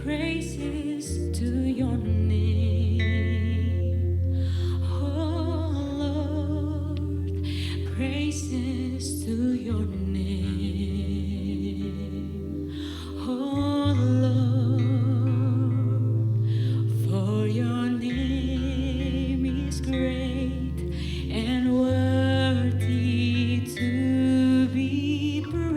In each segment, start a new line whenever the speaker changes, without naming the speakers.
praises to your name. Oh Lord, praises to your name. Oh Lord, for your name is great and worthy to be praised.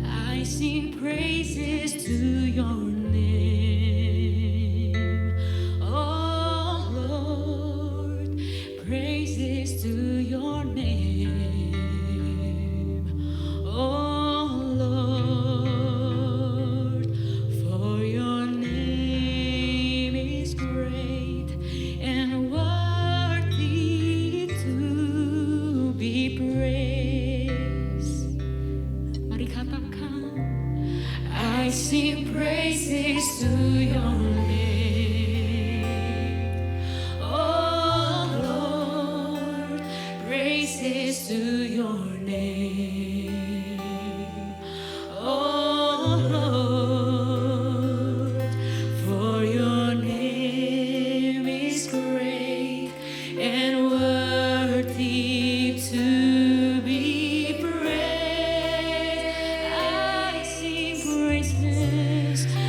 I sing praises to your name. Oh Lord, praises to your name. Oh Lord, for your name is great and worthy to be praised. Mari katakan, I sing praises to your name. Oh Lord, praises to your name. Oh Lord, for your name is great and worthy to be praised.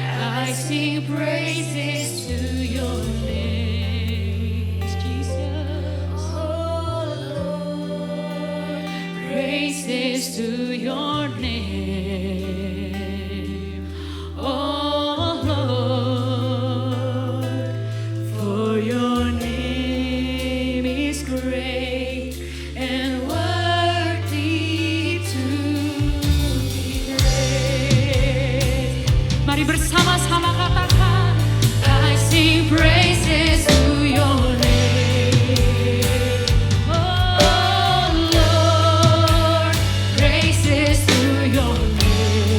I sing praises to your name, Jesus. Oh Lord, praises to your name. Oh Lord, for your name is great and worthy to be praised. Mari bersama-sama katakan, I sing praises to your name. Oh Lord, praises to your name.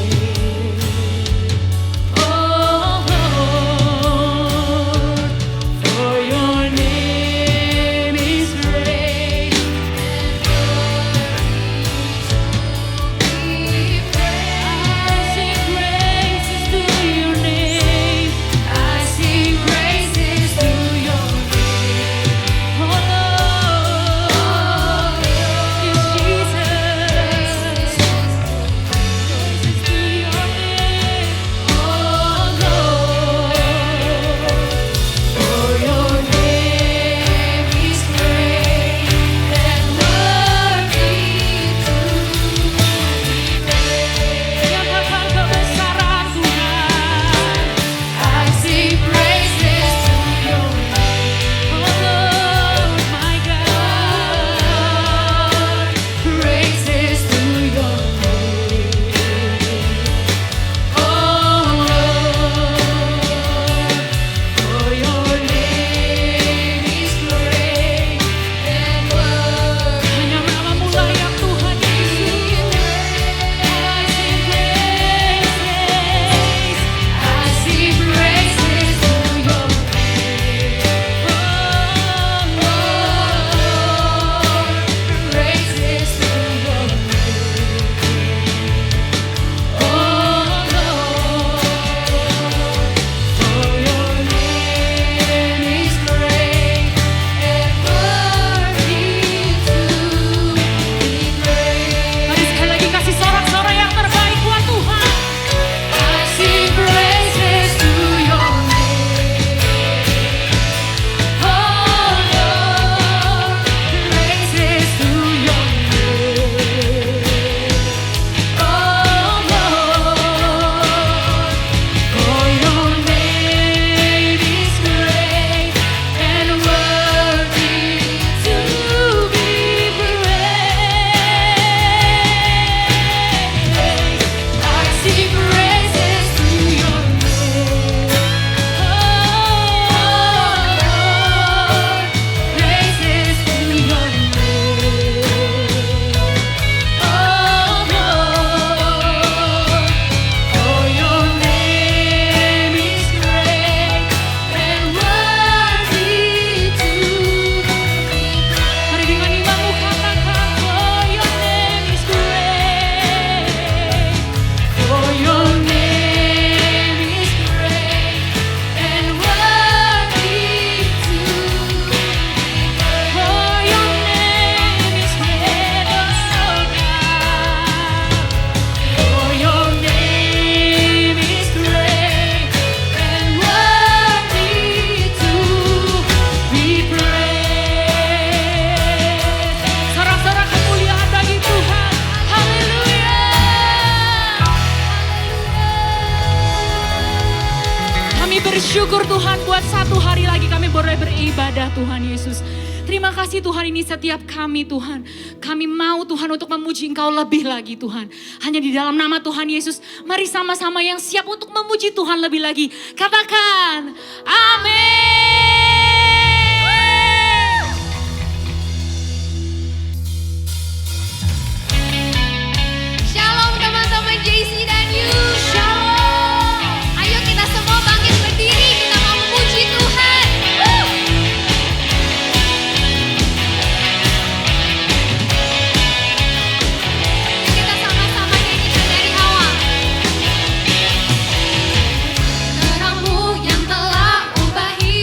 bersyukur Tuhan buat satu hari lagi kami boleh beribadah Tuhan Yesus. Terima kasih Tuhan ini setiap kami Tuhan. Kami mau Tuhan untuk memuji Engkau lebih lagi Tuhan. Hanya di dalam nama Tuhan Yesus. Mari sama-sama yang siap untuk memuji Tuhan lebih lagi. Katakan amin.
Shalom teman-teman JC dan You. Shalom. Ayo kita semua bangkit berdiri, kita mau memuji Tuhan. Yuk kita sama-sama nyanyikan dari awal. Terangmu yang telah ubah hidup.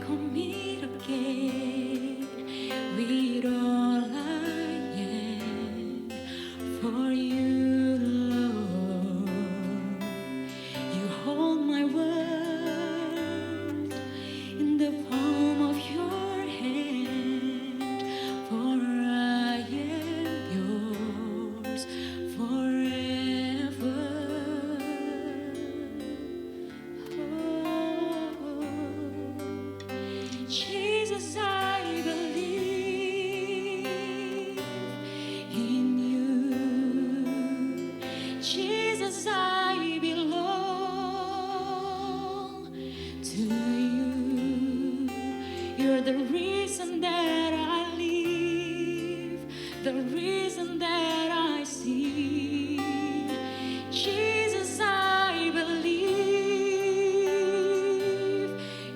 commit again with all I am for you, Lord. You hold my world in the palm of your hand, for I am yours forever. Jesus, I believe in you. Jesus, I belong to you. You're the reason that I live, the reason that I see. Jesus, I believe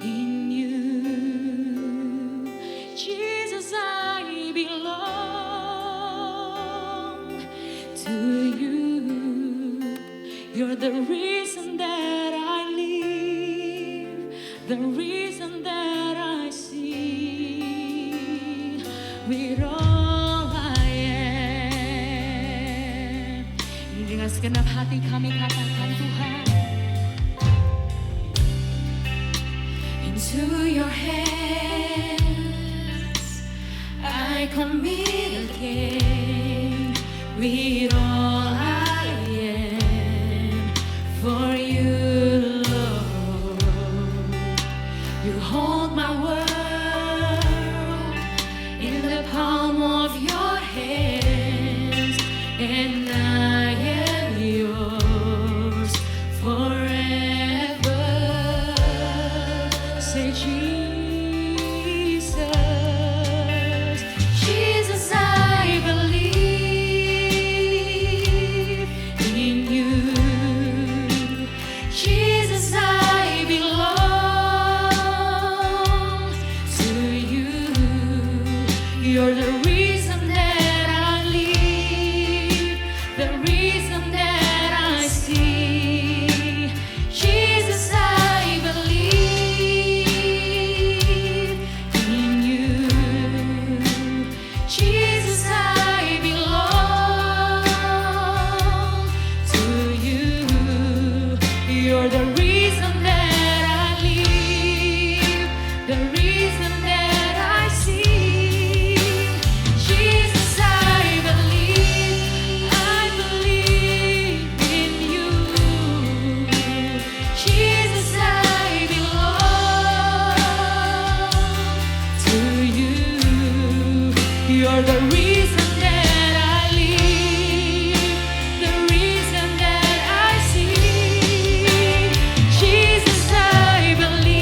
in you. Jesus, I belong to you. You're the reason that I live, the reason that I see. With all I am. Dengan segenap hati kami katakan Tuhan, into your hands I commit again with all I am for you, Lord. You hold my world in the palm of your hands, and I am yours forever. Say Jesus, Jesus, I believe in you. Jesus, I belong to you. You're the reason that I live, the reason that I see. Jesus, I believe in you. Jesus, I belong to you. You're the reason that I live, the reason that I see. Jesus, I believe in you. Jesus, I belong to you. You're the reason that I live, the reason that I see. Jesus, I believe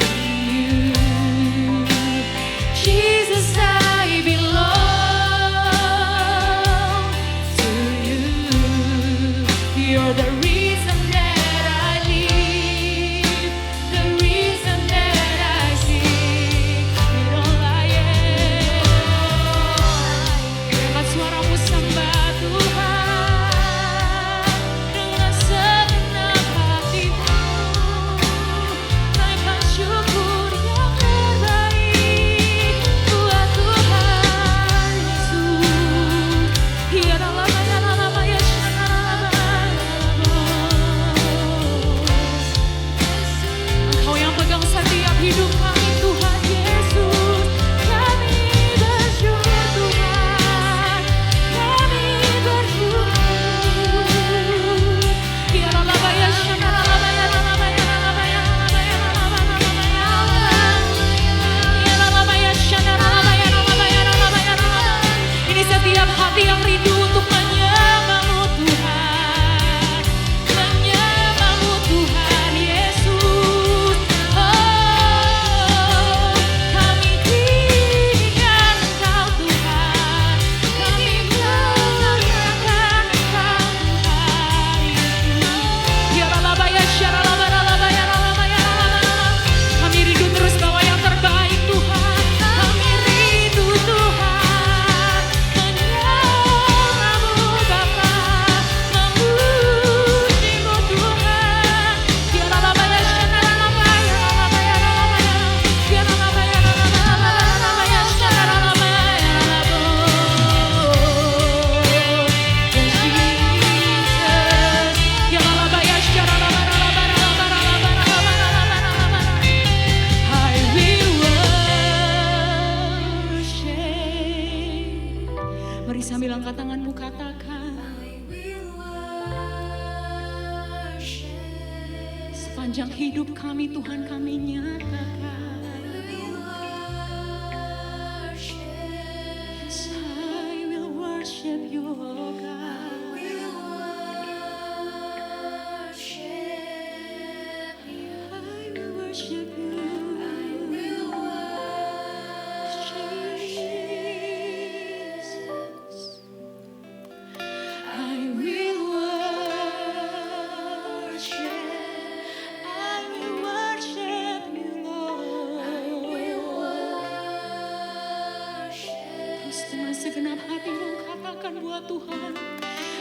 in you. Jesus, I belong to you. You're the reason that I live, the reason that I see. With all I am. Angkat suaramu sembah Tuhan dengan segenap hatimu. Naikkan syukur yang terbaik buat Tuhan Yesus. Ya dalam nama Yesus. Engkau yang pegang setiap hidup kami Tuhan Yesus. Kami bersyukur Tuhan, kami bersyukur. Ya dalam Yesus. Ini setiap hati yang rindu untuk menyembahmu Tuhan, menyembahmu Tuhan Yesus. Oh, kami tinggikan Engkau Tuhan, kami banggakan Engkau Tuhan Yesus. Ya Allah, sepanjang hidup kami Tuhan kami nyatakan. Yes, I will worship you, oh God. I will worship you. Jesus. I will worship you, Lord. Terus dengan segenap hati mau katakan buat Tuhan,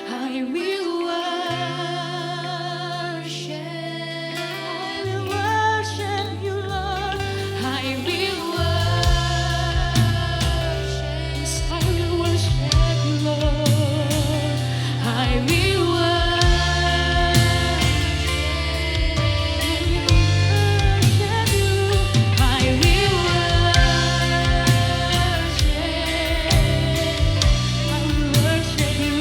I will worship you, Lord. I will worship, I will worship you, Lord. I will worship you. I will worship you.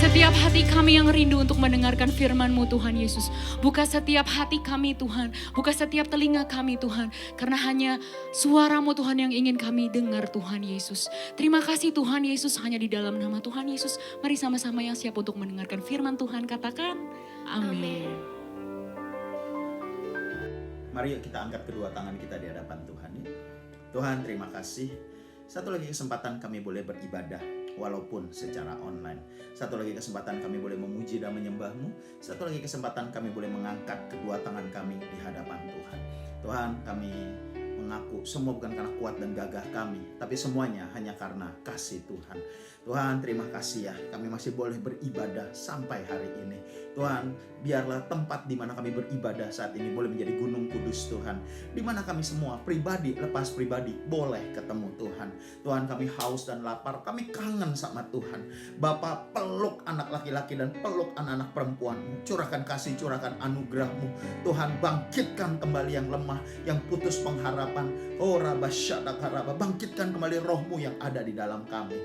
setiap hati kami yang rindu untuk mendengarkan firman-Mu Tuhan Yesus. Buka setiap hati kami Tuhan. Buka setiap telinga kami Tuhan. Karena hanya suara-Mu Tuhan yang ingin kami dengar Tuhan Yesus. Terima kasih Tuhan Yesus, hanya di dalam nama Tuhan Yesus. Mari sama-sama yang siap untuk mendengarkan firman Tuhan katakan amin.
Mari yuk kita angkat kedua tangan kita di hadapan Tuhan. Tuhan, terima kasih. Satu lagi kesempatan kami boleh beribadah walaupun secara online. Satu lagi kesempatan kami boleh memuji dan menyembah-Mu. Satu lagi kesempatan kami boleh mengangkat kedua tangan kami di hadapan Tuhan. Tuhan, kami mengaku semua bukan karena kuat dan gagah kami, tapi semuanya hanya karena kasih Tuhan. Tuhan, terima kasih ya, kami masih boleh beribadah sampai hari ini. Tuhan, biarlah tempat di mana kami beribadah saat ini boleh menjadi gunung kudus Tuhan, di mana kami semua pribadi lepas pribadi boleh ketemu Tuhan. Tuhan, kami haus dan lapar, kami kangen sama Tuhan. Bapa, peluk anak laki-laki dan peluk anak-anak perempuan-Mu, curahkan kasih, curahkan anugerah-Mu. Tuhan, bangkitkan kembali yang lemah, yang putus pengharapan. Oh Rabasyadak Haraba, bangkitkan kembali roh-Mu yang ada di dalam kami.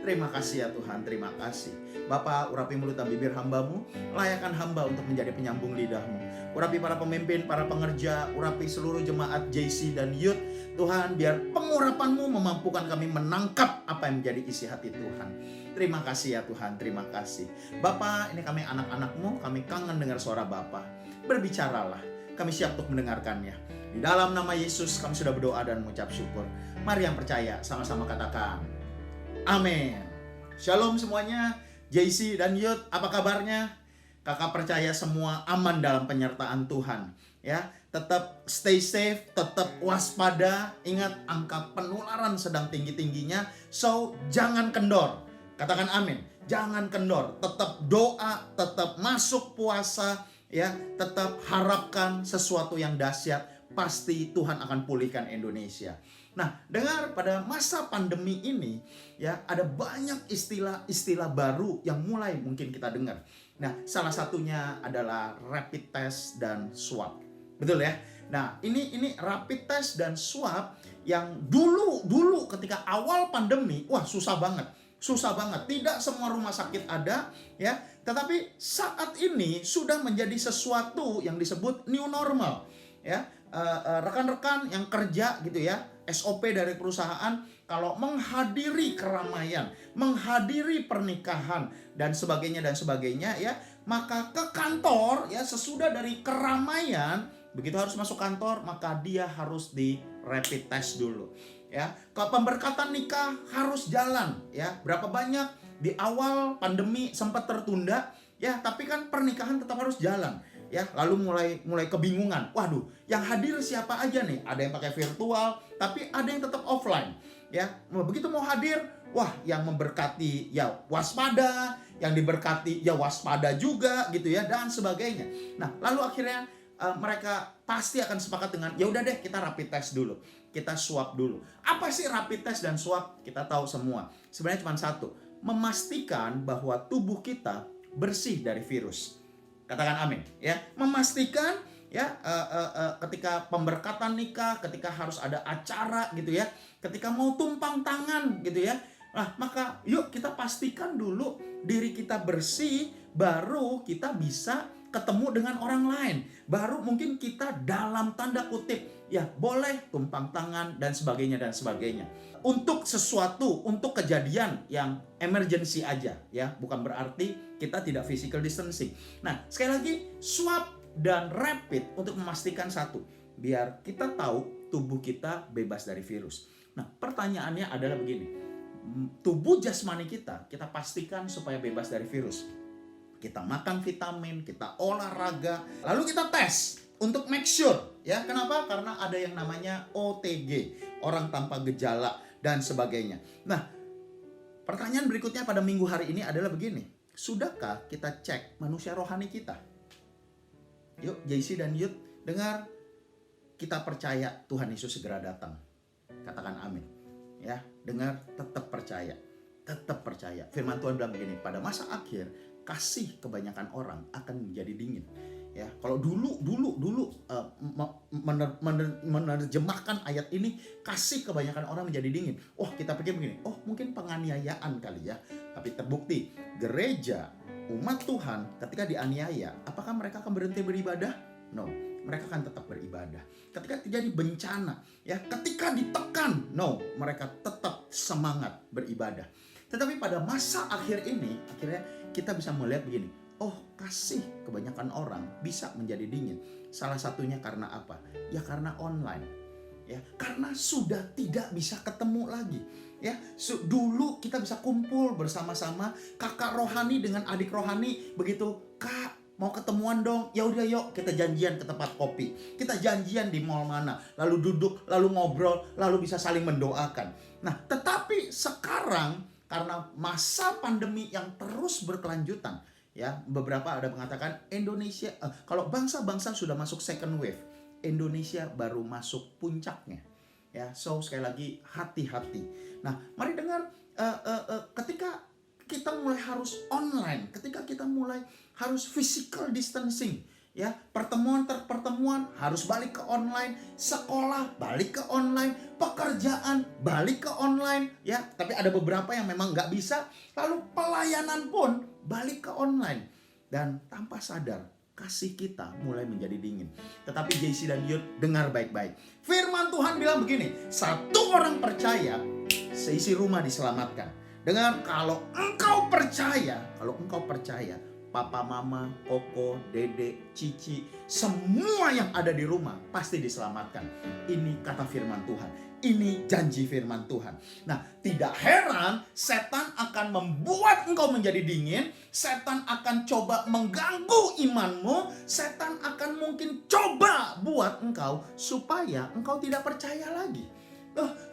Terima kasih ya Tuhan, terima kasih. Bapa, urapi mulut dan bibir hamba-Mu, layakkan hamba untuk menjadi penyambung lidah-Mu. Urapi para pemimpin, para pengerja, urapi seluruh jemaat JC dan Youth. Tuhan, biar pengurapan-Mu memampukan kami menangkap apa yang menjadi isi hati Tuhan. Terima kasih ya Tuhan, terima kasih. Bapa, ini kami anak-anak-Mu, kami kangen dengar suara Bapa. Berbicaralah, kami siap untuk mendengarkannya. Di dalam nama Yesus kami sudah berdoa dan mengucap syukur. Mari yang percaya sama-sama katakan amin. Shalom semuanya, JC dan Youth, apa kabarnya? Kakak percaya semua aman dalam penyertaan Tuhan. Ya, tetap stay safe, tetap waspada. Ingat angka penularan sedang tinggi-tingginya, so jangan kendor. Katakan amin. Jangan kendor, tetap doa, tetap masuk puasa, ya, tetap harapkan sesuatu yang dahsyat. Pasti Tuhan akan pulihkan Indonesia. Nah, dengar, pada masa pandemi ini ya ada banyak istilah-istilah baru yang mulai mungkin kita dengar. Nah, salah satunya adalah rapid test dan swab. Betul ya? Nah, ini rapid test dan swab yang dulu ketika awal pandemi, wah susah banget. Susah banget. Tidak semua rumah sakit ada ya, tetapi saat ini sudah menjadi sesuatu yang disebut new normal ya. Rekan-rekan yang kerja gitu ya, SOP dari perusahaan kalau menghadiri keramaian, menghadiri pernikahan dan sebagainya ya, maka ke kantor ya sesudah dari keramaian, begitu harus masuk kantor maka dia harus di rapid test dulu ya. Ke pemberkatan nikah harus jalan ya. Berapa banyak di awal pandemi sempat tertunda ya, tapi kan pernikahan tetap harus jalan. Ya, lalu mulai kebingungan. Waduh, yang hadir siapa aja nih? Ada yang pakai virtual, tapi ada yang tetap offline. Ya, begitu mau hadir, wah, yang memberkati ya waspada, yang diberkati ya waspada juga gitu ya, dan sebagainya. Nah, lalu akhirnya mereka pasti akan sepakat dengan ya udah deh kita rapid test dulu. Kita swab dulu. Apa sih rapid test dan swab? Kita tahu semua. Sebenarnya cuma satu, memastikan bahwa tubuh kita bersih dari virus. Katakan amin ya. Memastikan ya ketika pemberkatan nikah, ketika harus ada acara gitu ya, ketika mau tumpang tangan gitu ya. Nah, maka yuk kita pastikan dulu diri kita bersih, baru kita bisa ketemu dengan orang lain. Baru mungkin kita dalam tanda kutip ya boleh tumpang tangan dan sebagainya dan sebagainya. Untuk sesuatu, untuk kejadian yang emergency aja ya, bukan berarti kita tidak physical distancing. Nah, sekali lagi swab dan rapid untuk memastikan satu, biar kita tahu tubuh kita bebas dari virus. Nah, pertanyaannya adalah begini. Tubuh jasmani kita pastikan supaya bebas dari virus. Kita makan vitamin, kita olahraga, lalu kita tes untuk make sure ya. Kenapa? Karena ada yang namanya OTG, orang tanpa gejala dan sebagainya. Nah, pertanyaan berikutnya pada minggu hari ini adalah begini. Sudahkah kita cek manusia rohani kita? Yuk, JC dan Youth, dengar, kita percaya Tuhan Yesus segera datang. Katakan amin. Ya, dengar, tetap percaya. Tetap percaya. Firman Tuhan bilang begini, pada masa akhir kasih kebanyakan orang akan menjadi dingin. Ya, kalau dulu menerjemahkan ayat ini, kasih kebanyakan orang menjadi dingin. Oh, kita pikir begini, oh mungkin penganiayaan kali ya. Tapi terbukti gereja umat Tuhan ketika dianiaya, apakah mereka akan berhenti beribadah? No, mereka akan tetap beribadah. Ketika terjadi bencana, ya, ketika ditekan, no, mereka tetap semangat beribadah. Tetapi pada masa akhir ini, akhirnya kita bisa melihat begini, oh, kasih kebanyakan orang bisa menjadi dingin. Salah satunya karena apa? Ya karena online. Ya, karena sudah tidak bisa ketemu lagi. Ya, dulu kita bisa kumpul bersama-sama, kakak rohani dengan adik rohani, begitu, Kak, mau ketemuan dong, ya udah yuk kita janjian ke tempat kopi, kita janjian di mall mana, lalu duduk, lalu ngobrol, lalu bisa saling mendoakan. Nah, tetapi sekarang karena masa pandemi yang terus berkelanjutan, ya, beberapa ada mengatakan Indonesia, kalau bangsa-bangsa sudah masuk second wave, Indonesia baru masuk puncaknya. Ya, so sekali lagi hati-hati. Nah, mari dengar, ketika kita mulai harus online, ketika kita mulai harus physical distancing, ya, pertemuan harus balik ke online, sekolah balik ke online, pekerjaan balik ke online, ya. Tapi ada beberapa yang memang nggak bisa, lalu pelayanan pun balik ke online. Dan tanpa sadar, kasih kita mulai menjadi dingin. Tetapi JC dan Yud, dengar baik-baik. Firman Tuhan bilang begini, satu orang percaya, seisi rumah diselamatkan. Dengar, kalau engkau percaya, papa, mama, koko, dede, cici, semua yang ada di rumah pasti diselamatkan. Ini kata firman Tuhan. Ini janji firman Tuhan. Nah, tidak heran setan akan membuat engkau menjadi dingin. Setan akan coba mengganggu imanmu. Setan akan mungkin coba buat engkau supaya engkau tidak percaya lagi.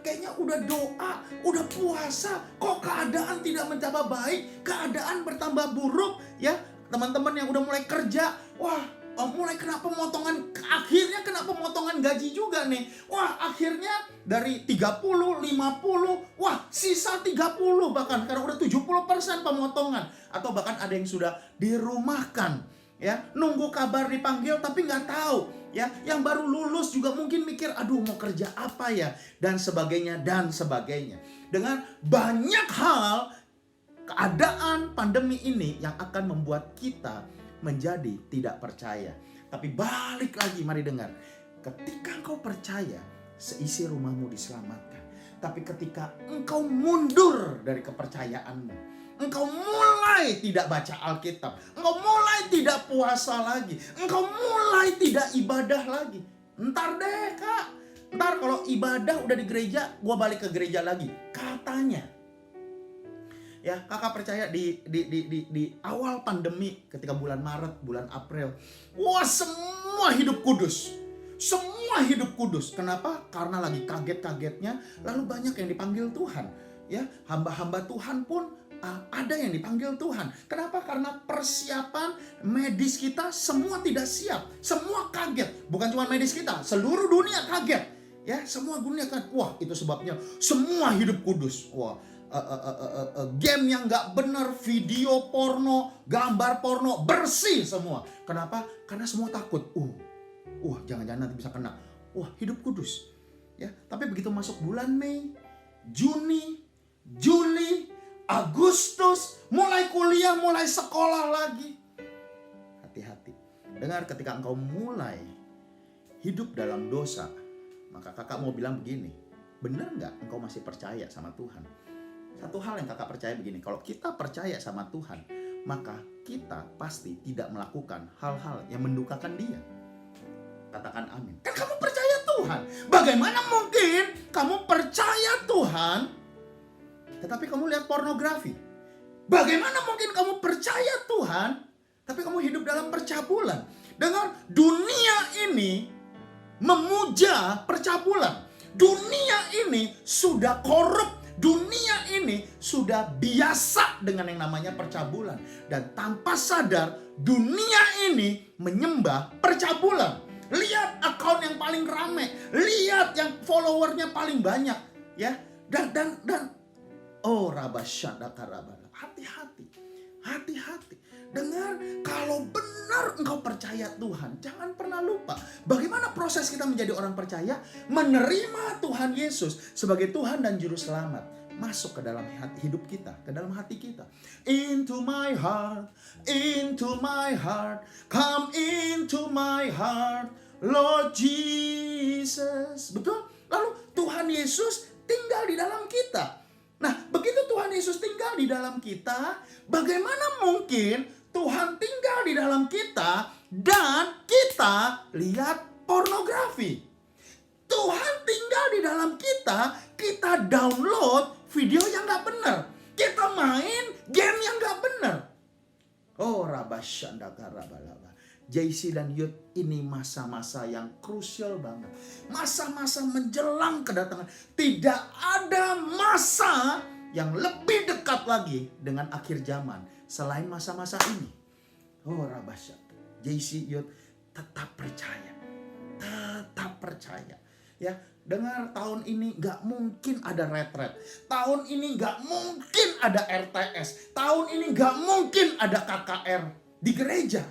Kayaknya udah doa, udah puasa, kok keadaan tidak menjadi baik, keadaan bertambah buruk, ya. Teman-teman yang udah mulai kerja, wah, mulai kena pemotongan, akhirnya kena pemotongan gaji juga nih. Wah, akhirnya dari 30, 50, wah, sisa 30 bahkan, karena udah 70% pemotongan. Atau bahkan ada yang sudah dirumahkan, ya, nunggu kabar dipanggil tapi nggak tahu, ya. Yang baru lulus juga mungkin mikir, aduh mau kerja apa ya, dan sebagainya, dan sebagainya. Dengan banyak hal, keadaan pandemi ini yang akan membuat kita menjadi tidak percaya. Tapi balik lagi, mari dengar. Ketika engkau percaya, seisi rumahmu diselamatkan. Tapi ketika engkau mundur dari kepercayaanmu, engkau mulai tidak baca Alkitab, engkau mulai tidak puasa lagi, engkau mulai tidak ibadah lagi. Ntar deh, Kak, ntar kalau ibadah udah di gereja, gua balik ke gereja lagi, katanya. Ya, kakak percaya di awal pandemi, ketika bulan Maret, bulan April, wah, semua hidup kudus. Semua hidup kudus. Kenapa? Karena lagi kaget-kagetnya, lalu banyak yang dipanggil Tuhan. Ya, hamba-hamba Tuhan pun ada yang dipanggil Tuhan. Kenapa? Karena persiapan medis kita semua tidak siap. Semua kaget. Bukan cuma medis kita, seluruh dunia kaget. Ya, semua dunia kan. Wah, itu sebabnya semua hidup kudus. Wah, game yang gak benar, video porno, gambar porno, bersih semua. Kenapa? Karena semua takut. Jangan-jangan nanti bisa kena. Wah, hidup kudus. Ya, tapi begitu masuk bulan Mei, Juni, Juli, Agustus, mulai kuliah, mulai sekolah lagi. Hati-hati. Dengar, ketika engkau mulai hidup dalam dosa, maka kakak mau bilang begini, benar gak engkau masih percaya sama Tuhan? Satu hal yang kakak percaya begini, kalau kita percaya sama Tuhan, maka kita pasti tidak melakukan hal-hal yang mendukakan Dia. Katakan amin. Kan kamu percaya Tuhan. Bagaimana mungkin kamu percaya Tuhan, tetapi kamu lihat pornografi? Bagaimana mungkin kamu percaya Tuhan, tapi kamu hidup dalam percabulan? Dengar, dunia ini memuja percabulan. Dunia ini sudah korup. Dunia ini sudah biasa dengan yang namanya percabulan. Dan tanpa sadar, dunia ini menyembah percabulan. Lihat akun yang paling rame, lihat yang followernya paling banyak, ya. Dan oh, rabasyadakarabala. Hati-hati. Dengar, kalau benar engkau percaya Tuhan, jangan pernah lupa bagaimana proses kita menjadi orang percaya, menerima Tuhan Yesus sebagai Tuhan dan Juru Selamat. masuk ke dalam hidup kita, ke dalam hati kita. Into my heart, come into my heart, Lord Jesus. Betul? Lalu Tuhan Yesus tinggal di dalam kita. Nah, begitu Tuhan Yesus tinggal di dalam kita, bagaimana mungkin Tuhan tinggal di dalam kita dan kita lihat pornografi? Tuhan tinggal di dalam kita, kita download video yang gak benar. Kita main game yang gak benar. Oh, rabasyandakarabalaba. JC dan Youth, ini masa-masa yang krusial banget. Masa-masa menjelang kedatangan. Tidak ada masa yang lebih dekat lagi dengan akhir zaman selain masa-masa ini. Oh, rabasya. JC Youth, tetap percaya. Tetap percaya. Ya, dengar, tahun ini gak mungkin ada retret. Tahun ini gak mungkin ada RTS. Tahun ini gak mungkin ada KKR di gereja.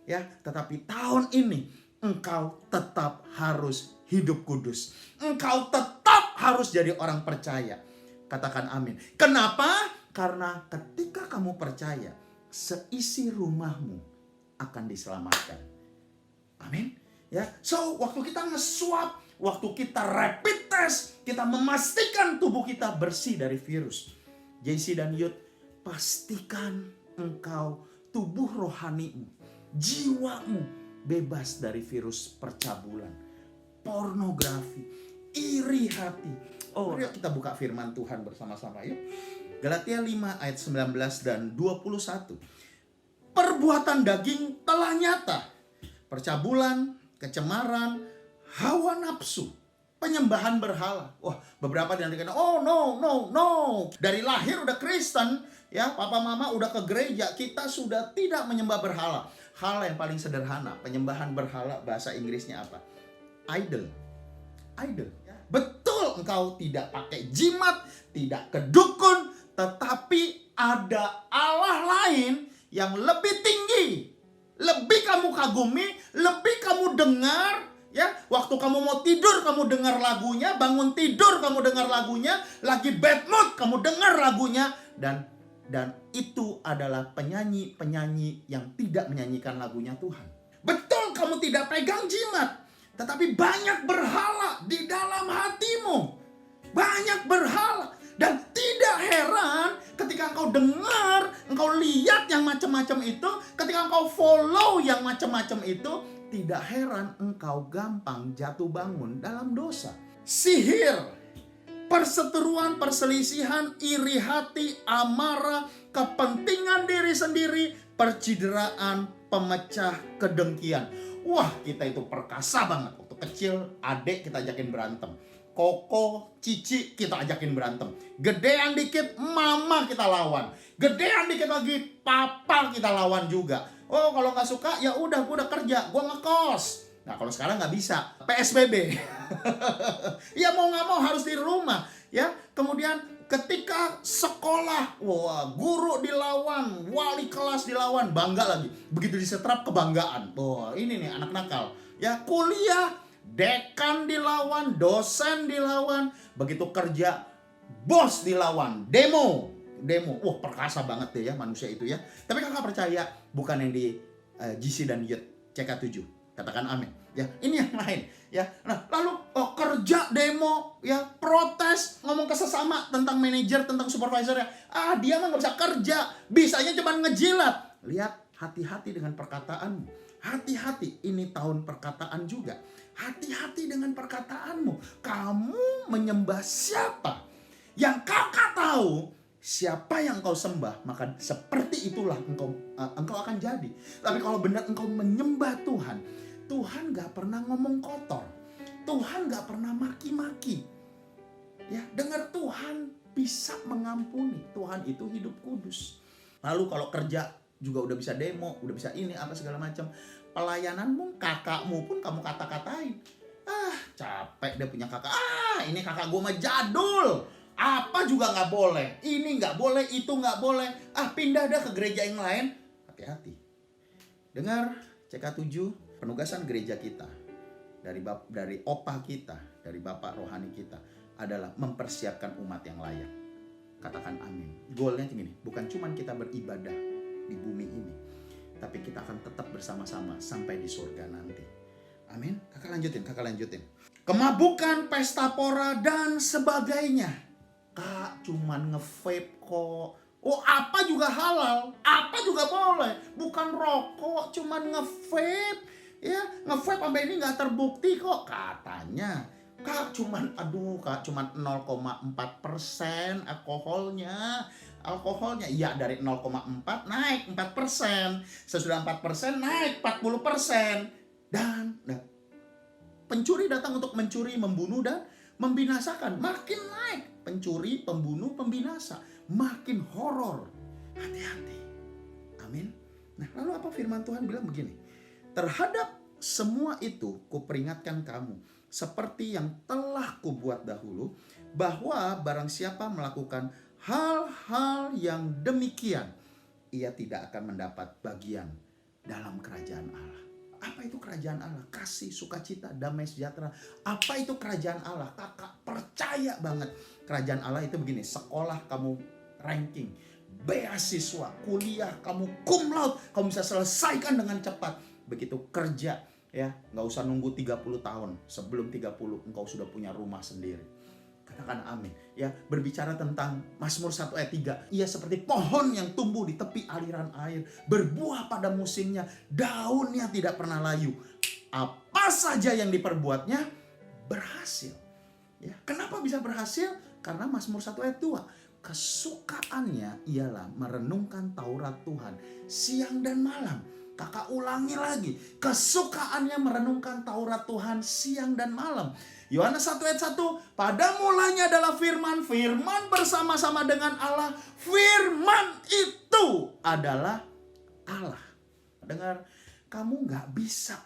Ya, tetapi tahun ini engkau tetap harus hidup kudus. Engkau tetap harus jadi orang percaya. Katakan amin. Kenapa? Karena ketika kamu percaya, seisi rumahmu akan diselamatkan. Amin. Ya, so waktu kita nge-swab, waktu kita rapid test, kita memastikan tubuh kita bersih dari virus. JC dan Youth, pastikan engkau, tubuh rohanimu, jiwamu bebas dari virus percabulan, pornografi, iri hati. Oh, yuk kita buka firman Tuhan bersama-sama yuk. Galatia 5 ayat 19 dan 21. Perbuatan daging telah nyata. Percabulan, kecemaran, hawa nafsu, penyembahan berhala. Wah, beberapa di antara kita, oh no. Dari lahir udah Kristen, ya, papa mama udah ke gereja, kita sudah tidak menyembah berhala. Hal yang paling sederhana, penyembahan berhala bahasa Inggrisnya apa? Idol. Ya. Betul, engkau tidak pakai jimat, tidak ke dukun, tetapi ada Allah lain yang lebih tinggi, lebih kamu kagumi, lebih kamu dengar. Ya, waktu kamu mau tidur kamu dengar lagunya, bangun tidur kamu dengar lagunya, lagi bad mood kamu dengar lagunya, dan itu adalah penyanyi-penyanyi yang tidak menyanyikan lagunya Tuhan. Betul, kamu tidak pegang jimat, tetapi banyak berhala di dalam hatimu. Banyak berhala. Dan tidak heran ketika engkau dengar, engkau lihat yang macam-macam itu, ketika engkau follow yang macam-macam itu, tidak heran engkau gampang jatuh bangun dalam dosa. Sihir, perseteruan, perselisihan, iri hati, amarah, kepentingan diri sendiri, percideraan, pemecah, kedengkian. Wah, kita itu perkasa banget. Waktu kecil, adik kita ajakin berantem. Koko, cici kita ajakin berantem. Gedean dikit, mama kita lawan. Gedean dikit lagi, papa kita lawan juga. Oh, kalau nggak suka, ya udah, gue udah kerja, gue ngekos. Nah, kalau sekarang nggak bisa, PSBB. Ya mau nggak mau harus di rumah. Ya, kemudian ketika sekolah, wah, guru dilawan, wali kelas dilawan, bangga lagi. Begitu disetrap, kebanggaan. Wah, ini nih anak nakal. Ya, kuliah, dekan dilawan, dosen dilawan. Begitu kerja, bos dilawan, demo. Wah, perkasa banget deh ya manusia itu ya. Tapi kakak percaya bukan yang di GC dan Youth CK7. Katakan amin. Ya, ini yang lain ya. Nah, lalu kerja, demo, ya, protes, ngomong ke sesama tentang manajer, tentang supervisor ya. Dia mah nggak bisa kerja, bisanya cuma ngejilat. Lihat, hati-hati dengan perkataanmu. Hati-hati, ini tahun perkataan juga. Hati-hati dengan perkataanmu. Kamu menyembah siapa? Yang kakak tahu, siapa yang engkau sembah, maka seperti itulah engkau akan jadi. Tapi kalau benar engkau menyembah Tuhan, Tuhan gak pernah ngomong kotor. Tuhan gak pernah maki-maki. Ya, dengar, Tuhan bisa mengampuni. Tuhan itu hidup kudus. Lalu kalau kerja juga udah bisa demo, udah bisa ini apa segala macam. Pelayananmu, kakakmu pun kamu kata-katain. Capek dia punya kakak. Ini kakak gue mah jadul. Apa juga gak boleh. Ini gak boleh, itu gak boleh. Pindah dah ke gereja yang lain. Hati-hati. Dengar, CK7, penugasan gereja kita, dari opah kita, dari bapak rohani kita, adalah mempersiapkan umat yang layak. Katakan amin. Goalnya gini, bukan cuma kita beribadah di bumi ini, tapi kita akan tetap bersama-sama sampai di surga nanti. Amin. Kakak lanjutin. Kemabukan, pesta pora, dan sebagainya. Kak, cuman nge-vape kok. Oh, apa juga halal, apa juga boleh. Bukan rokok, cuman nge-vape. Ya, nge-vape sampai ini nggak terbukti kok katanya. Kak, cuman 0,4% alkoholnya. Iya, dari 0,4 naik 4%. Sesudah 4% naik 40%. Dan pencuri datang untuk mencuri, membunuh, dan membinasakan. Makin naik pencuri, pembunuh, pembinasa. Makin horor. Hati-hati. Amin. Nah, lalu apa firman Tuhan bilang begini? Terhadap semua itu kuperingatkan kamu, seperti yang telah kubuat dahulu, bahwa barang siapa melakukan hal-hal yang demikian, ia tidak akan mendapat bagian dalam kerajaan Allah. Apa itu kerajaan Allah? Kasih, sukacita, damai sejahtera. Apa itu kerajaan Allah? Kakak percaya banget. Kerajaan Allah itu begini, sekolah kamu ranking, beasiswa, kuliah kamu cum laude, kamu bisa selesaikan dengan cepat. Begitu kerja, ya nggak usah nunggu 30 tahun. Sebelum 30 engkau sudah punya rumah sendiri. Katakan amin. Ya, berbicara tentang Mazmur 1 ayat 3. Ia seperti pohon yang tumbuh di tepi aliran air, berbuah pada musimnya, daunnya tidak pernah layu. Apa saja yang diperbuatnya berhasil. Ya, kenapa bisa berhasil? Karena Mazmur 1 ayat 2. Kesukaannya ialah merenungkan Taurat Tuhan siang dan malam. Kakak ulangi lagi, kesukaannya merenungkan Taurat Tuhan siang dan malam. Yohanes 1 ayat 1, pada mulanya adalah firman, firman bersama-sama dengan Allah, firman itu adalah Allah. Dengar, kamu gak bisa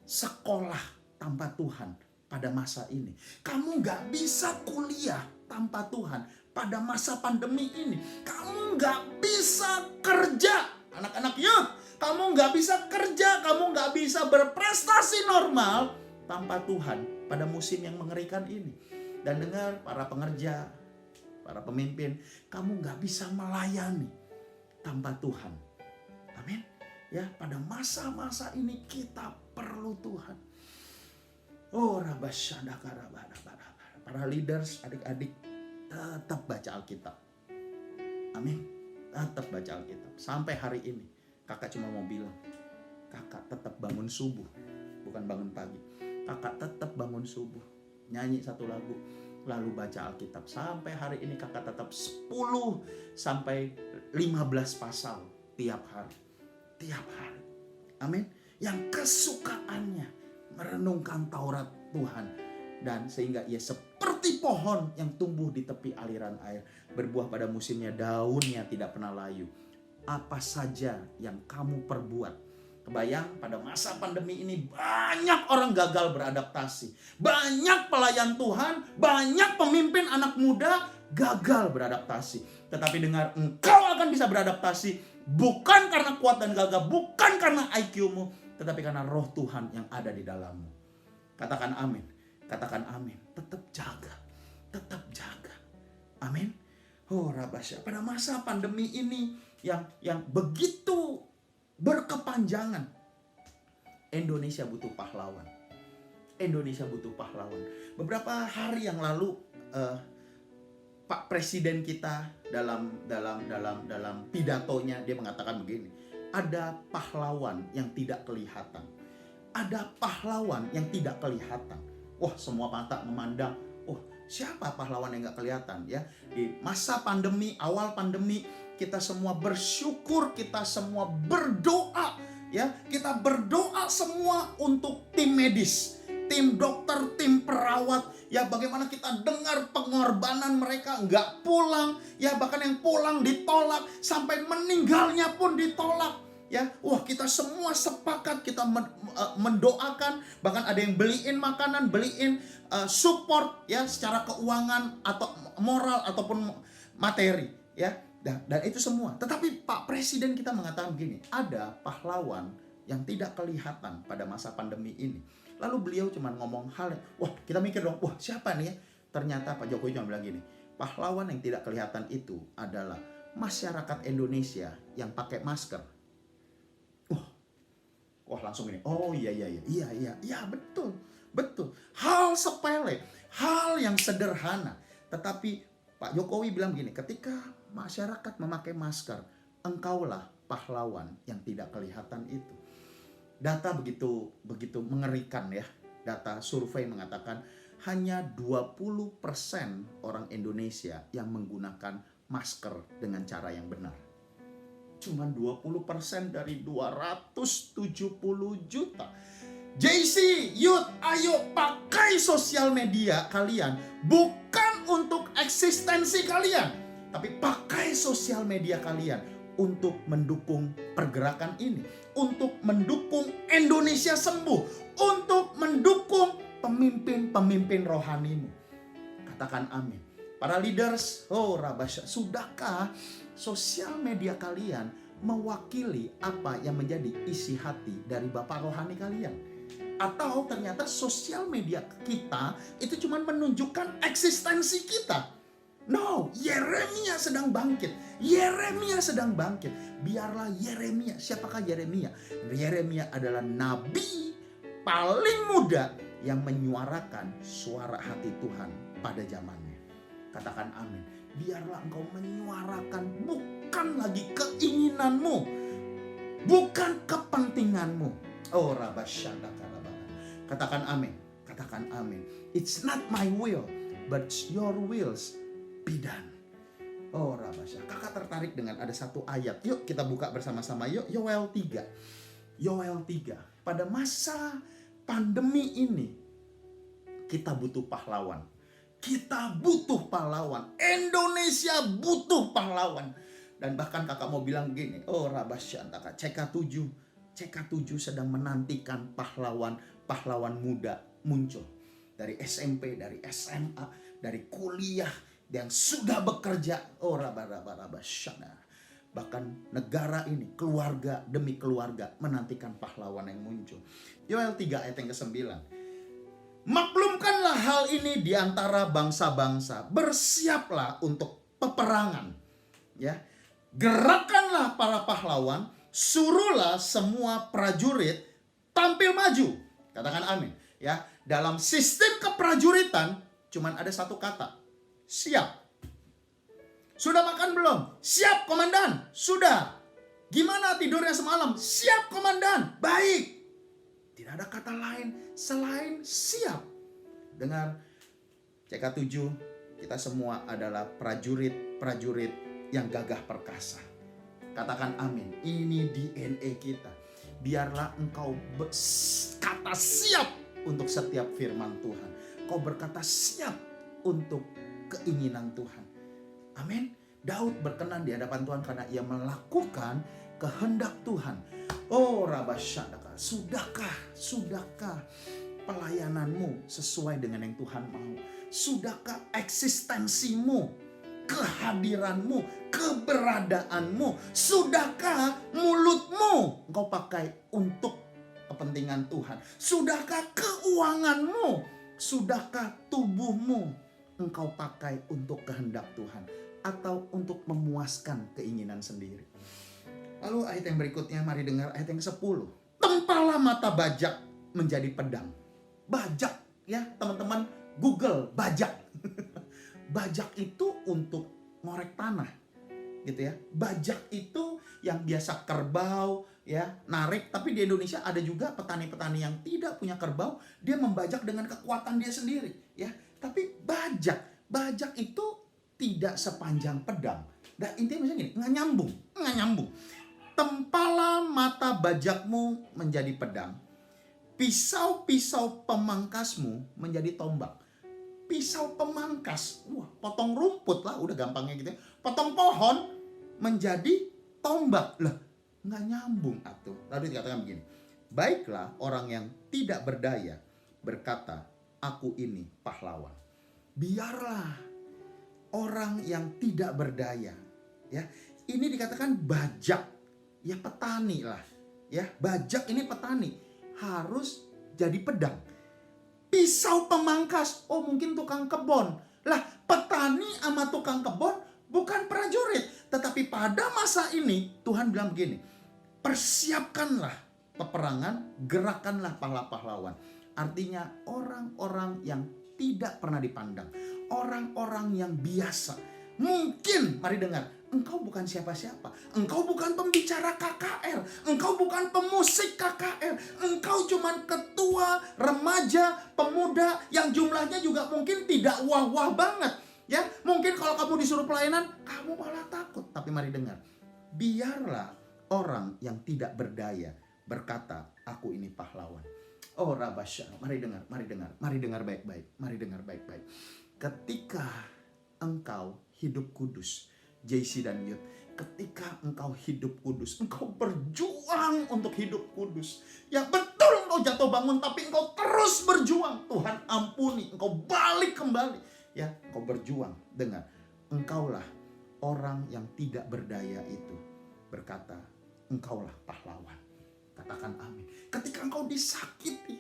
sekolah tanpa Tuhan pada masa ini. Kamu gak bisa kuliah tanpa Tuhan pada masa pandemi ini. Kamu gak bisa kerja, anak-anak youth. Kamu nggak bisa kerja, kamu nggak bisa berprestasi normal tanpa Tuhan pada musim yang mengerikan ini. Dan dengar, para pengerja, para pemimpin, kamu nggak bisa melayani tanpa Tuhan. Amin. Ya, pada masa-masa ini kita perlu Tuhan. Oh, para leaders, adik-adik, tetap baca Alkitab. Amin. Tetap baca Alkitab sampai hari ini. Kakak cuma mau bilang, kakak tetap bangun subuh, bukan bangun pagi. Kakak tetap bangun subuh, nyanyi satu lagu, lalu baca Alkitab. Sampai hari ini kakak tetap 10 sampai 15 pasal tiap hari. Tiap hari. Amin. Yang kesukaannya merenungkan Taurat Tuhan. Dan sehingga ia seperti pohon yang tumbuh di tepi aliran air. Berbuah pada musimnya, daunnya tidak pernah layu. Apa saja yang kamu perbuat. Kebayang pada masa pandemi ini banyak orang gagal beradaptasi. Banyak pelayan Tuhan, banyak pemimpin anak muda gagal beradaptasi. Tetapi dengar, engkau akan bisa beradaptasi bukan karena kuat dan gagah, bukan karena IQ-mu, tetapi karena roh Tuhan yang ada di dalammu. Katakan amin. Katakan amin. Tetap jaga. Tetap jaga. Amin. Oh, Rabasya. Pada masa pandemi ini yang begitu berkepanjangan, Indonesia butuh pahlawan. Indonesia butuh pahlawan. Beberapa hari yang lalu Pak Presiden kita dalam pidatonya dia mengatakan begini, ada pahlawan yang tidak kelihatan. Ada pahlawan yang tidak kelihatan. Wah, semua mata memandang, oh, siapa pahlawan yang gak kelihatan ya? Di masa pandemi, awal pandemi, kita semua bersyukur, kita semua berdoa ya. Kita berdoa semua untuk tim medis, tim dokter, tim perawat ya. Bagaimana kita dengar pengorbanan mereka, nggak pulang ya, bahkan yang pulang ditolak, sampai meninggalnya pun ditolak ya. Wah, kita semua sepakat, kita mendoakan, bahkan ada yang beliin makanan, beliin support ya, secara keuangan atau moral ataupun materi ya. Dan itu semua. Tetapi Pak Presiden kita mengatakan begini, ada pahlawan yang tidak kelihatan pada masa pandemi ini. Lalu beliau cuma ngomong hal, wah kita mikir dong, wah siapa nih ya? Ternyata Pak Jokowi cuma bilang gini, pahlawan yang tidak kelihatan itu adalah masyarakat Indonesia yang pakai masker. Wah langsung ini, oh iya betul. Hal sepele, hal yang sederhana. Tetapi Pak Jokowi bilang begini, ketika masyarakat memakai masker, engkaulah pahlawan yang tidak kelihatan itu. Data begitu mengerikan ya. Data survei mengatakan hanya 20% orang Indonesia yang menggunakan masker dengan cara yang benar. Cuma 20% dari 270 juta. JC, Youth, ayo pakai sosial media kalian. Bukan untuk eksistensi kalian. Tapi pakai sosial media kalian untuk mendukung pergerakan ini. Untuk mendukung Indonesia sembuh. Untuk mendukung pemimpin-pemimpin rohanimu. Katakan amin. Para leaders, Rabasya, sudahkah sosial media kalian mewakili apa yang menjadi isi hati dari Bapak rohani kalian? Atau ternyata sosial media kita itu cuma menunjukkan eksistensi kita? No, Yeremia sedang bangkit. Biarlah Yeremia, siapakah Yeremia? Yeremia adalah nabi paling muda yang menyuarakan suara hati Tuhan pada zamannya. Katakan amin. Biarlah engkau menyuarakan bukan lagi keinginanmu, bukan kepentinganmu. Katakan amin. It's not my will, but your wills be done. Kakak tertarik dengan ada satu ayat. Yuk kita buka bersama-sama. Yuk, Yoel 3. Pada masa pandemi ini kita butuh pahlawan. Indonesia butuh pahlawan. Dan bahkan kakak mau bilang gini, CK7 sedang menantikan pahlawan muda muncul. Dari SMP, dari SMA, dari kuliah, yang sudah bekerja. Bahkan negara ini, keluarga demi keluarga menantikan pahlawan yang muncul. Yoel 3 ayat yang ke-9. Maklumkanlah hal ini di antara bangsa-bangsa. Bersiaplah untuk peperangan. Ya. Gerakkanlah para pahlawan. Suruhlah semua prajurit tampil maju. Katakan amin. Ya. Dalam sistem keprajuritan cuman ada satu kata. Siap. Sudah makan belum? Siap, komandan. Sudah. Gimana tidurnya semalam? Siap, komandan. Baik. Tidak ada kata lain selain siap. Dengar, CK7, kita semua adalah prajurit yang gagah perkasa. Katakan amin. Ini DNA kita. Biarlah engkau kata siap untuk setiap firman Tuhan. Kau berkata siap untuk keinginan Tuhan. Amin. Daud berkenan di hadapan Tuhan karena ia melakukan kehendak Tuhan. Rabasyadaka, sudahkah pelayananmu sesuai dengan yang Tuhan mau? Sudahkah eksistensimu, kehadiranmu, keberadaanmu? Sudahkah mulutmu engkau pakai untuk kepentingan Tuhan? Sudahkah keuanganmu? Sudahkah tubuhmu engkau pakai untuk kehendak Tuhan atau untuk memuaskan keinginan sendiri? Lalu ayat yang berikutnya, mari dengar ayat yang ke-10. Tempalah mata bajak menjadi pedang. Bajak ya teman-teman, Google bajak. Bajak itu untuk ngorek tanah gitu ya. Bajak itu yang biasa kerbau ya narik, tapi di Indonesia ada juga petani-petani yang tidak punya kerbau, dia membajak dengan kekuatan dia sendiri ya. Tapi bajak itu tidak sepanjang pedang. Nah, intinya misalnya gini, nggak nyambung. Tempalah mata bajakmu menjadi pedang. Pisau-pisau pemangkasmu menjadi tombak. Pisau pemangkas, potong rumput lah, udah gampangnya gitu ya. Potong pohon menjadi tombak. Lah, nggak nyambung atuh. Lalu dikatakan begini. Baiklah orang yang tidak berdaya berkata, aku ini pahlawan. Biarlah orang yang tidak berdaya, ya. Ini dikatakan bajak. Ya petani lah. Ya, bajak ini petani. Harus jadi pedang. Pisau pemangkas, mungkin tukang kebon. Lah, petani petani sama tukang kebun bukan prajurit. Tetapi pada masa ini Tuhan bilang begini, persiapkanlah peperangan, gerakanlah pahlawan. Artinya orang-orang yang tidak pernah dipandang, orang-orang yang biasa. Mungkin, mari dengar, engkau bukan siapa-siapa. Engkau bukan pembicara KKR. Engkau bukan pemusik KKR. Engkau cuman ketua, remaja, pemuda yang jumlahnya juga mungkin tidak wah-wah banget. Ya, mungkin kalau kamu disuruh pelayanan, kamu malah takut. Tapi mari dengar, biarlah orang yang tidak berdaya berkata, aku ini pahlawan. Oh Rabasya, mari dengar baik-baik. Ketika engkau hidup kudus, JC dan Yud, ketika engkau hidup kudus, engkau berjuang untuk hidup kudus. Ya betul engkau jatuh bangun, tapi engkau terus berjuang. Tuhan ampuni, engkau balik kembali. Ya, engkau berjuang. Dengar, engkaulah orang yang tidak berdaya itu berkata, engkaulah pahlawan. Katakan amin. Ketika engkau disakiti,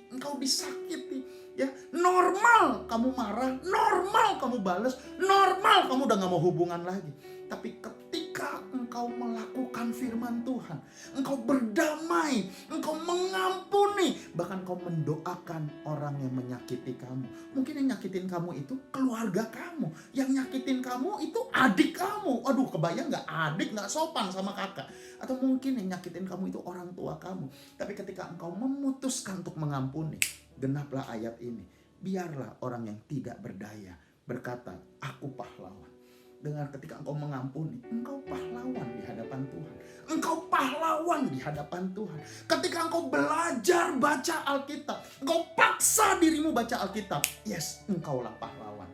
ya normal kamu marah, normal kamu balas, normal kamu udah gak mau hubungan lagi. Tapi ketika engkau melakukan firman Tuhan, engkau berdamai, engkau mengampuni, bahkan engkau mendoakan orang yang menyakiti kamu. Mungkin yang nyakitin kamu itu keluarga kamu, yang nyakitin kamu itu adik kamu. Aduh, kebayang gak, adik gak sopan sama kakak. Atau mungkin yang nyakitin kamu itu orang tua kamu. Tapi ketika engkau memutuskan untuk mengampuni, genaplah ayat ini. Biarlah orang yang tidak berdaya berkata, aku pahlawan. Dengar, ketika engkau mengampuni, engkau pahlawan di hadapan Tuhan. Engkau pahlawan di hadapan Tuhan. Ketika engkau belajar baca Alkitab, engkau paksa dirimu baca Alkitab, yes, engkaulah pahlawan.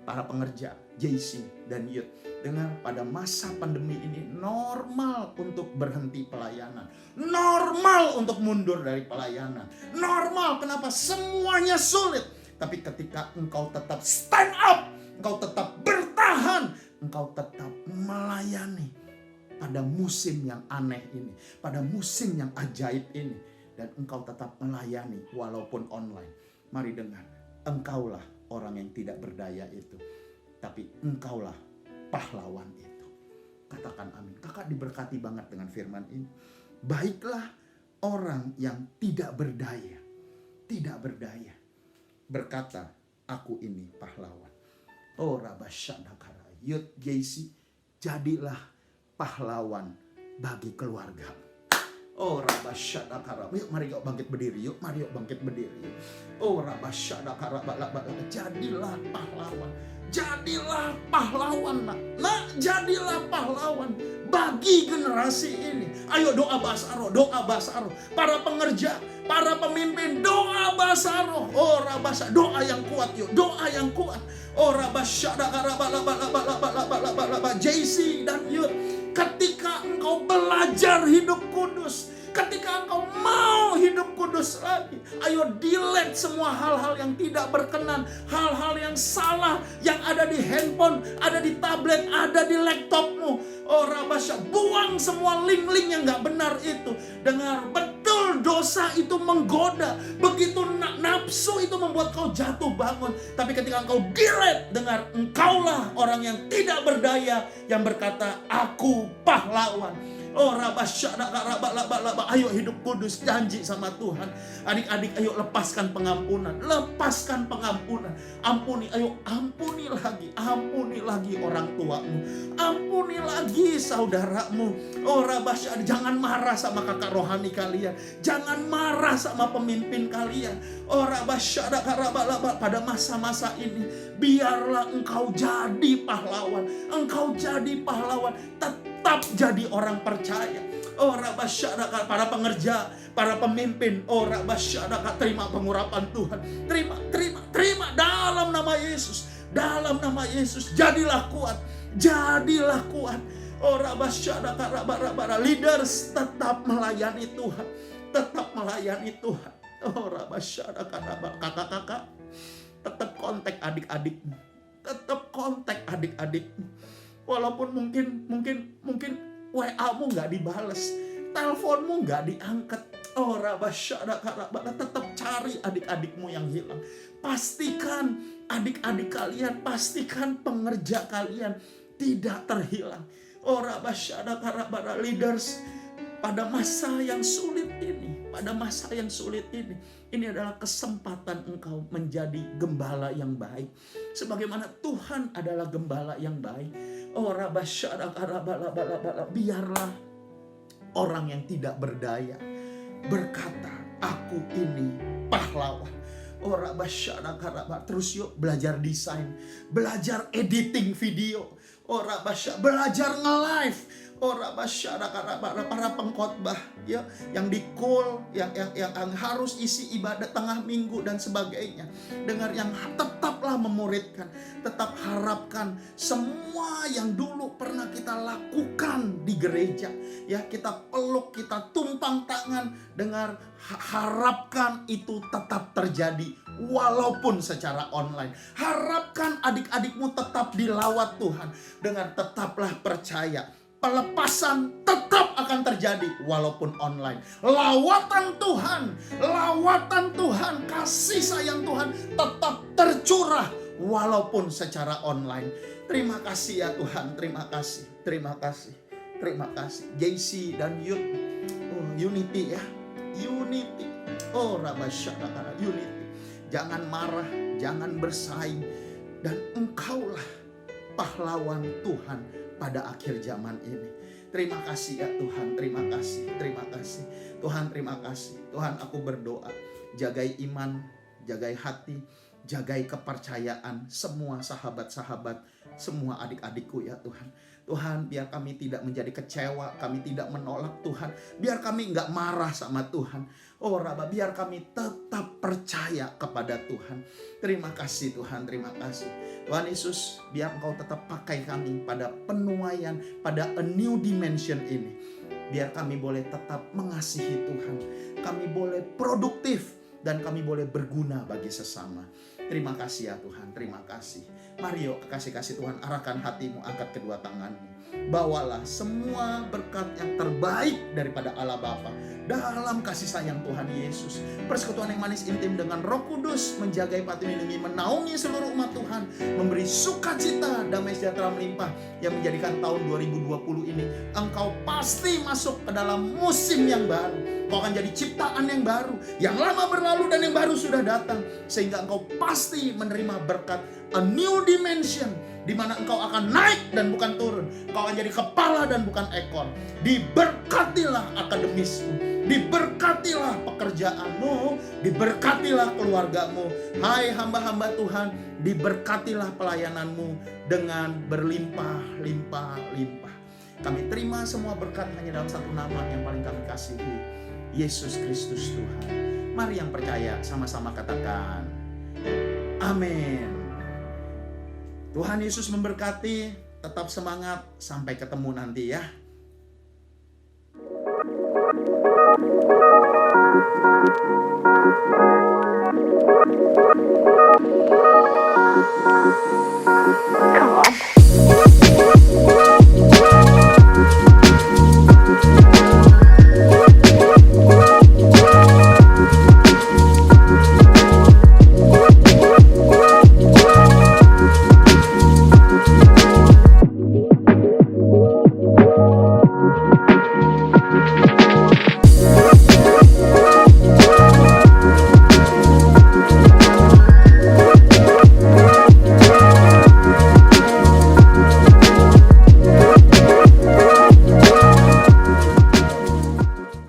Para pengerja, JC dan Yud, dengar, pada masa pandemi ini normal untuk berhenti pelayanan. Normal untuk mundur dari pelayanan. Normal, kenapa? Semuanya sulit. Tapi ketika engkau tetap stand up, engkau tetap bertahan, engkau tetap melayani pada musim yang aneh ini, pada musim yang ajaib ini, dan engkau tetap melayani walaupun online. Mari dengar, engkaulah orang yang tidak berdaya itu, tapi engkaulah pahlawan itu. Katakan amin. Kakak diberkati banget dengan firman ini. Baiklah orang yang tidak berdaya berkata, aku ini pahlawan. Oh Rabasyadakara, Yud, JC, jadilah pahlawan bagi keluargamu. Oh Rabasyadakara, yuk mari yuk bangkit berdiri yuk. Oh Rabasyadakara, jadilah pahlawan. Jadilah pahlawan, nak, jadilah pahlawan bagi generasi ini. Ayo doa Basaro. Para pengerja, para pemimpin, doa Basaro. Oh Rabasya, doa yang kuat yuk, doa yang kuat. Oh Rabasya, JC dan Yud, ketika engkau belajar hidup kudus, ketika engkau mau hidup kudus lagi, ayo delete semua hal-hal yang tidak berkenan, hal-hal yang salah yang ada di handphone, ada di tablet, ada di laptopmu. Oh Rabasya, buang semua link-link yang gak benar itu. Dengar, betul dosa itu menggoda, begitu nafsu itu membuat kau jatuh bangun. Tapi ketika engkau delete, dengar, engkaulah orang yang tidak berdaya yang berkata, aku pahlawan. Oh ayo hidup kudus, janji sama Tuhan. Adik-adik, ayo lepaskan pengampunan. Ampuni, ayo ampuni lagi orang tuamu, ampuni lagi saudaramu. Oh Rabasya, jangan marah sama kakak rohani kalian, jangan marah sama pemimpin kalian. Oh Rabasya, pada masa-masa ini biarlah engkau jadi pahlawan. Tetap jadi orang percaya. Oh Rabasyadaka, para pengerja, para pemimpin, oh Rabasyadaka, terima pengurapan Tuhan. Terima dalam nama Yesus. Jadilah kuat. Oh Rabasyadaka, leaders tetap melayani Tuhan. Oh Rabasyadaka, kakak-kakak, tetap kontak adik-adikmu. Walaupun mungkin WA-mu gak dibales, teleponmu gak diangkat. Oh rabasyada karabada, tetap cari adik-adikmu yang hilang. Pastikan adik-adik kalian, pastikan pengerja kalian tidak terhilang. Oh rabasyada karabada, leaders, pada masa yang sulit ini, ini adalah kesempatan engkau menjadi gembala yang baik. Sebagaimana Tuhan adalah gembala yang baik. Oh rabasyada karabada, biarlah orang yang tidak berdaya berkata, aku ini pahlawan. Ora basyara karaba. Terus yuk belajar desain, belajar editing video, ora basyara, belajar nge-live, ora basyara karaba. Para pengkhotbah ya, yang di call, yang harus isi ibadah tengah minggu dan sebagainya. Dengar, yang tetaplah memuridkan, tetap harapkan semua yang dulu pernah kita lakukan di gereja. Ya, kita peluk, kita tumpang tangan. Dengar, harapkan itu tetap terjadi walaupun secara online. Harapkan adik-adikmu tetap dilawat Tuhan. Dengar, tetaplah percaya, pelepasan tetap akan terjadi walaupun online. Lawatan Tuhan, kasih sayang Tuhan tetap tercurah walaupun secara online. Terima kasih ya Tuhan, terima kasih. JC dan Youth, Unity ya, Unity. Oh rabasyara, Unity. Jangan marah, jangan bersaing, dan engkaulah pahlawan Tuhan pada akhir zaman ini. Terima kasih ya Tuhan, terima kasih. Tuhan, terima kasih. Tuhan, aku berdoa, jagai iman, jagai hati, jagai kepercayaan semua sahabat-sahabat, semua adik-adikku ya Tuhan. Tuhan, biar kami tidak menjadi kecewa, kami tidak menolak Tuhan. Biar kami enggak marah sama Tuhan. Oh Rabba, biar kami tetap percaya kepada Tuhan. Terima kasih Tuhan, terima kasih. Tuhan Yesus, biar Engkau tetap pakai kami pada penuaian, pada a new dimension ini. Biar kami boleh tetap mengasihi Tuhan. Kami boleh produktif dan kami boleh berguna bagi sesama. Terima kasih ya Tuhan, terima kasih. Mari yuk kasih Tuhan, arahkan hatimu, angkat kedua tanganmu. Bawalah semua berkat yang terbaik daripada Allah Bapa dalam kasih sayang Tuhan Yesus. Persekutuan yang manis intim dengan Roh Kudus menjagai, patuh, lindungi, menaungi seluruh umat Tuhan, memberi sukacita, damai sejahtera melimpah, yang menjadikan tahun 2020 ini engkau pasti masuk ke dalam musim yang baru. Kau akan jadi ciptaan yang baru, yang lama berlalu dan yang baru sudah datang, sehingga engkau pasti menerima berkat a new dimension, di mana engkau akan naik dan bukan turun. Kau akan jadi kepala dan bukan ekor. Diberkatilah akademismu, diberkatilah pekerjaanmu, diberkatilah keluargamu. Hai hamba-hamba Tuhan, diberkatilah pelayananmu dengan berlimpah-limpah-limpah. Kami terima semua berkat hanya dalam satu nama yang paling kami kasihi, Yesus Kristus Tuhan. Mari yang percaya sama-sama katakan amin. Tuhan Yesus memberkati, tetap semangat, sampai ketemu nanti ya.